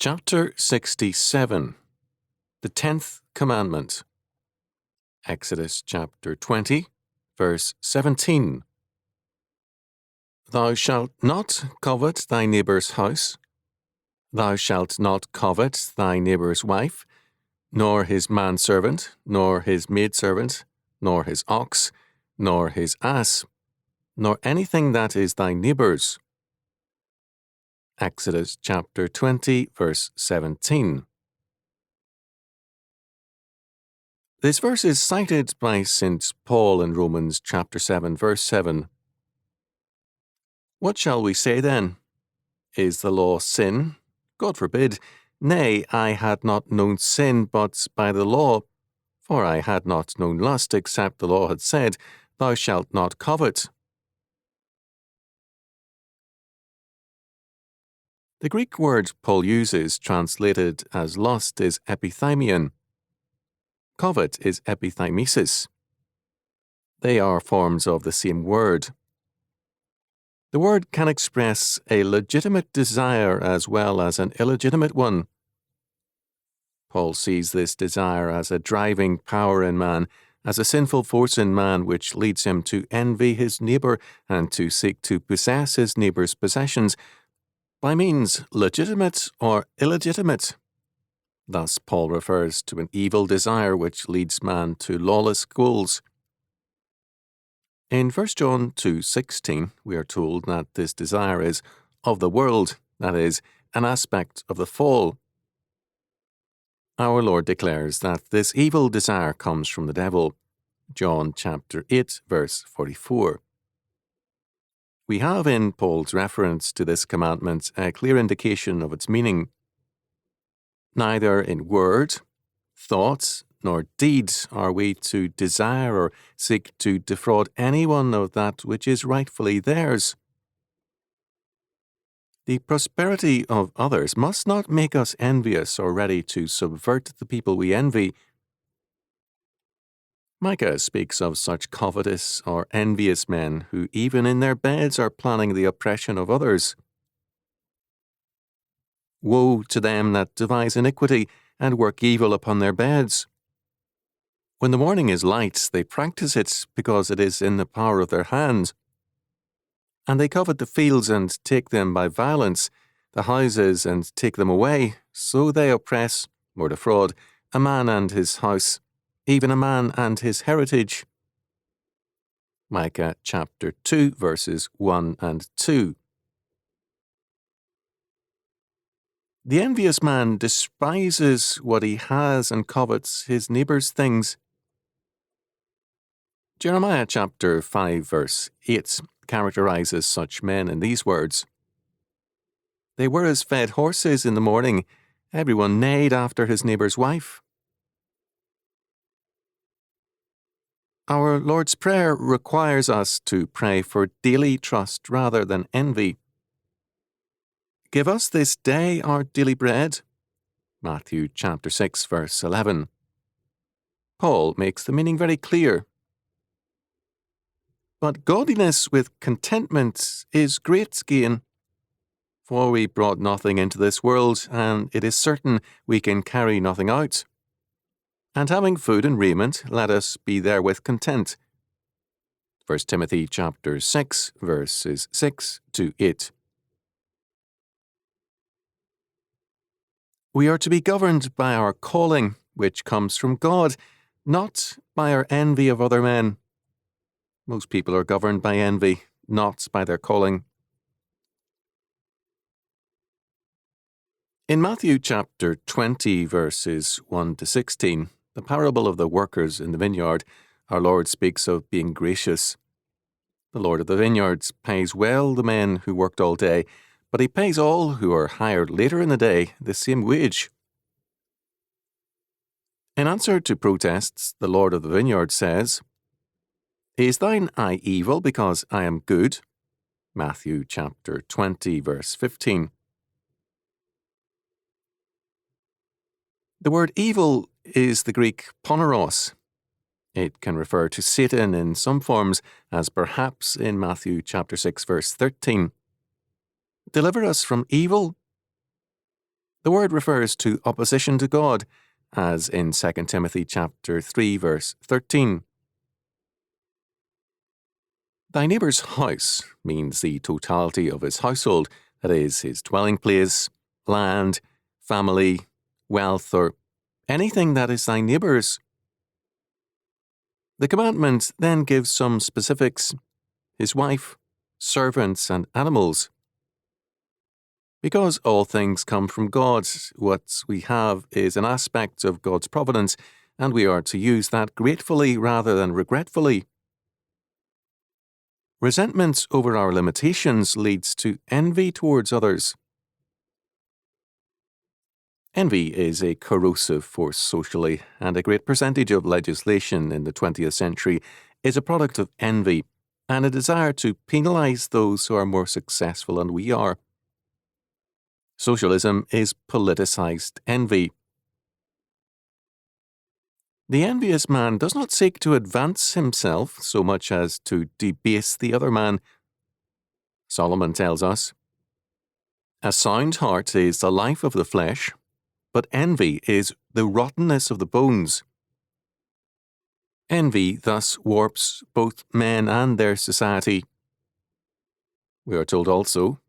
Chapter 67. The 10th Commandment. Exodus chapter 20, verse 17. Thou shalt not covet thy neighbour's house. Thou shalt not covet thy neighbour's wife, nor his manservant, nor his maidservant, nor his ox, nor his ass, nor anything that is thy neighbour's. Exodus chapter 20, verse 17. This verse is cited by St. Paul in Romans chapter 7, verse 7. What shall we say then? Is the law sin? God forbid. Nay, I had not known sin but by the law, for I had not known lust except the law had said, Thou shalt not covet. The Greek word Paul uses, translated as lust, is epithymion. Covet is epithymesis. They are forms of the same word. The word can express a legitimate desire as well as an illegitimate one. Paul sees this desire as a driving power in man, as a sinful force in man which leads him to envy his neighbour and to seek to possess his neighbour's possessions by means legitimate or illegitimate. Thus, Paul refers to an evil desire which leads man to lawless goals. In 1 John 2:16, we are told that this desire is of the world, that is, an aspect of the fall. Our Lord declares that this evil desire comes from the devil. John chapter 8, verse 44. We have in Paul's reference to this commandment a clear indication of its meaning. Neither in word, thought, nor deed are we to desire or seek to defraud anyone of that which is rightfully theirs. The prosperity of others must not make us envious or ready to subvert the people we envy. Micah speaks of such covetous or envious men who even in their beds are planning the oppression of others. Woe to them that devise iniquity and work evil upon their beds. When the morning is light, they practice it because it is in the power of their hand. And they covet the fields and take them by violence, the houses and take them away. So they oppress, or defraud, a man and his house, even a man and his heritage. Micah chapter 2, verses 1 and 2. The envious man despises what he has and covets his neighbour's things. Jeremiah chapter 5, verse 8 characterizes such men in these words. They were as fed horses in the morning, everyone neighed after his neighbour's wife. Our Lord's Prayer requires us to pray for daily trust rather than envy. Give us this day our daily bread. Matthew chapter 6, verse 11. Paul makes the meaning very clear. But godliness with contentment is great gain. For we brought nothing into this world, and it is certain we can carry nothing out. And having food and raiment, let us be therewith content. 1 Timothy chapter 6, verses 6 to 8. We are to be governed by our calling, which comes from God, not by our envy of other men. Most people are governed by envy, not by their calling. In Matthew chapter 20, verses 1 to 16, the parable of the workers in the vineyard, our Lord speaks of being gracious. The Lord of the vineyards pays well the men who worked all day, but he pays all who are hired later in the day the same wage. In answer to protests, the Lord of the vineyard says, Is thine eye evil because I am good? Matthew chapter 20, verse 15. The word evil is the Greek poneros. It can refer to Satan in some forms, as perhaps in Matthew chapter 6, verse 13. Deliver us from evil. The word refers to opposition to God, as in 2 Timothy chapter 3, verse 13. Thy neighbour's house means the totality of his household, that is, his dwelling place, land, family, wealth, or anything that is thy neighbour's. The commandment then gives some specifics: his wife, servants, and animals. Because all things come from God, what we have is an aspect of God's providence, and we are to use that gratefully rather than regretfully. Resentment over our limitations leads to envy towards others. Envy is a corrosive force socially, and a great percentage of legislation in the 20th century is a product of envy and a desire to penalise those who are more successful than we are. Socialism is politicised envy. The envious man does not seek to advance himself so much as to debase the other man. Solomon tells us, "A sound heart is the life of the flesh, but envy is the rottenness of the bones." Envy thus warps both men and their society. We are told also,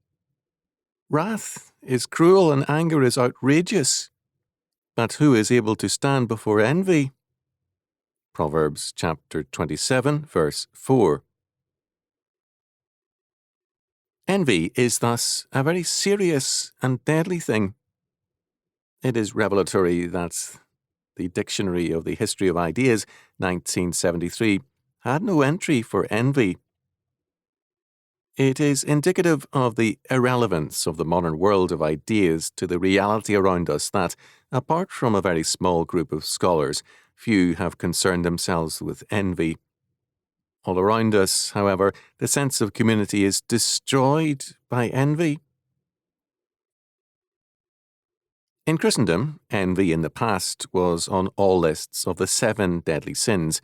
"Wrath is cruel and anger is outrageous, but who is able to stand before envy?" Proverbs chapter 27, verse 4. Envy is thus a very serious and deadly thing. It is revelatory that the Dictionary of the History of Ideas, 1973, had no entry for envy. It is indicative of the irrelevance of the modern world of ideas to the reality around us that, apart from a very small group of scholars, few have concerned themselves with envy. All around us, however, the sense of community is destroyed by envy. In Christendom, envy in the past was on all lists of the 7 deadly sins: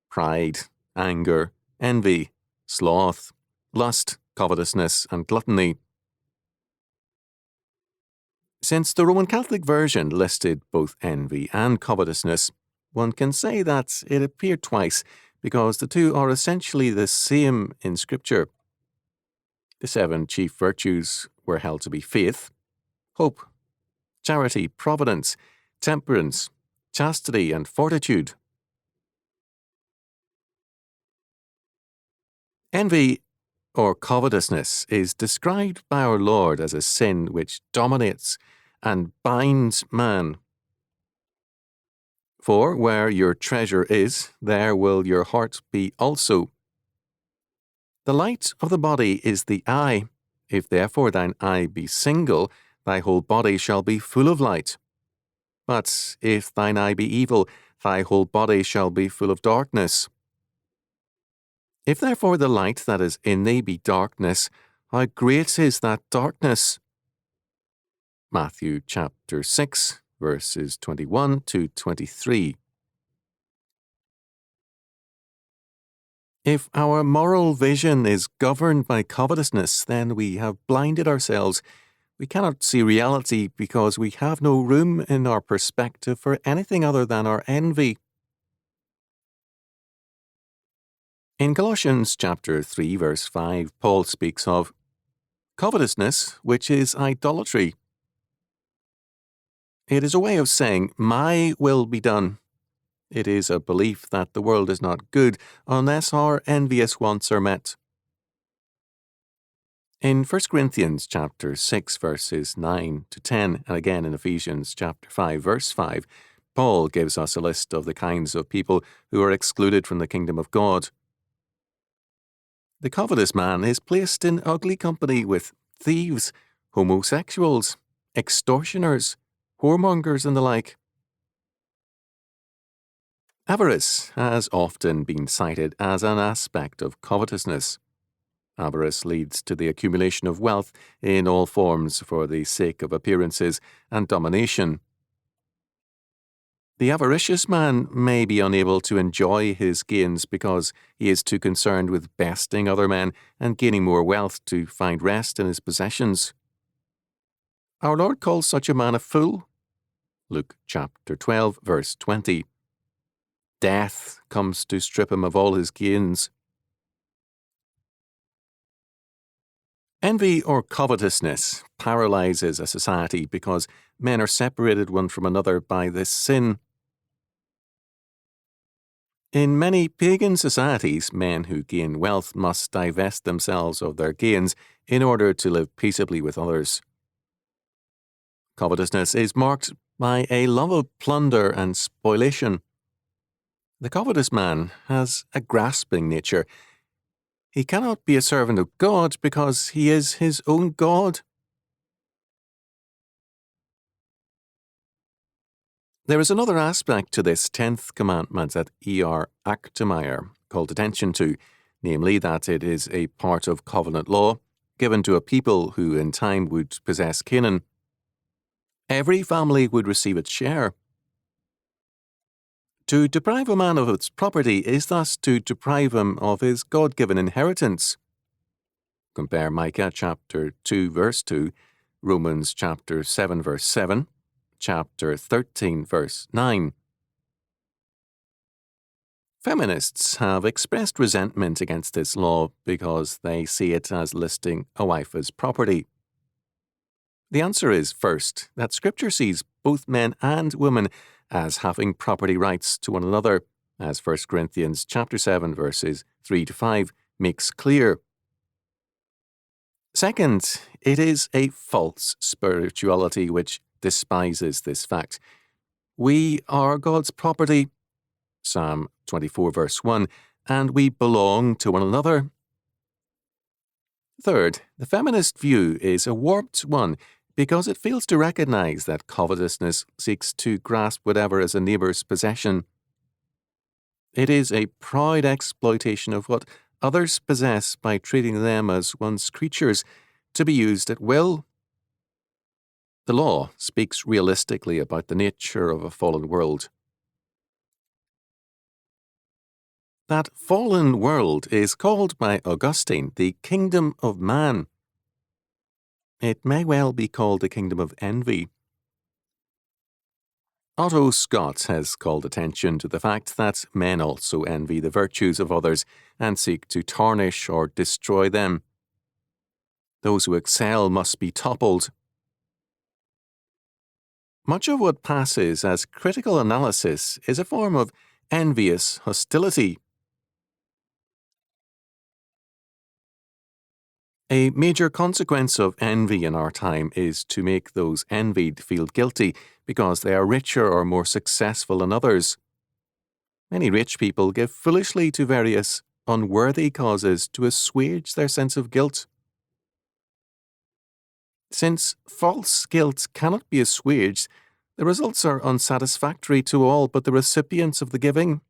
pride, anger, envy, sloth, lust, covetousness, and gluttony. Since the Roman Catholic version listed both envy and covetousness, one can say that it appeared twice because the two are essentially the same in Scripture. The 7 chief virtues were held to be faith, hope, charity, providence, temperance, chastity, and fortitude. Envy, or covetousness, is described by our Lord as a sin which dominates and binds man. For where your treasure is, there will your heart be also. The light of the body is the eye. If therefore thine eye be single, thy whole body shall be full of light. But if thine eye be evil, thy whole body shall be full of darkness. If therefore the light that is in thee be darkness, how great is that darkness? Matthew chapter 6, verses 21 to 23. If our moral vision is governed by covetousness, then we have blinded ourselves. We cannot see reality because we have no room in our perspective for anything other than our envy. In Colossians chapter 3, verse 5, Paul speaks of covetousness, which is idolatry. It is a way of saying, "My will be done." It is a belief that the world is not good unless our envious wants are met. In 1 Corinthians chapter 6, verses 9 to 10, and again in Ephesians chapter 5, verse 5, Paul gives us a list of the kinds of people who are excluded from the kingdom of God. The covetous man is placed in ugly company with thieves, homosexuals, extortioners, whoremongers, and the like. Avarice has often been cited as an aspect of covetousness. Avarice leads to the accumulation of wealth in all forms for the sake of appearances and domination. The avaricious man may be unable to enjoy his gains because he is too concerned with besting other men and gaining more wealth to find rest in his possessions. Our Lord calls such a man a fool. Luke chapter 12, verse 20. Death comes to strip him of all his gains. Envy or covetousness paralyzes a society because men are separated one from another by this sin. In many pagan societies, men who gain wealth must divest themselves of their gains in order to live peaceably with others. Covetousness is marked by a love of plunder and spoliation. The covetous man has a grasping nature. He cannot be a servant of God because he is his own God. There is another aspect to this 10th commandment that E.R. Achtemeyer called attention to, namely that it is a part of covenant law given to a people who in time would possess Canaan. Every family would receive its share. To deprive a man of its property is thus to deprive him of his God-given inheritance. Compare Micah chapter 2 verse 2, Romans chapter 7 verse 7, chapter 13 verse 9. Feminists have expressed resentment against this law because they see it as listing a wife as property. The answer is, first, that Scripture sees both men and women as having property rights to one another, as 1 Corinthians chapter 7 verses 3 to 5 makes clear. Second, it is a false spirituality which despises this fact. We are God's property, Psalm 24 verse 1, and we belong to one another. Third, the feminist view is a warped one because it fails to recognize that covetousness seeks to grasp whatever is a neighbor's possession. It is a proud exploitation of what others possess by treating them as one's creatures to be used at will. The law speaks realistically about the nature of a fallen world. That fallen world is called by Augustine the kingdom of man. It may well be called the kingdom of envy. Otto Scott has called attention to the fact that men also envy the virtues of others and seek to tarnish or destroy them. Those who excel must be toppled. Much of what passes as critical analysis is a form of envious hostility. A major consequence of envy in our time is to make those envied feel guilty because they are richer or more successful than others. Many rich people give foolishly to various unworthy causes to assuage their sense of guilt. Since false guilt cannot be assuaged, the results are unsatisfactory to all but the recipients of the giving.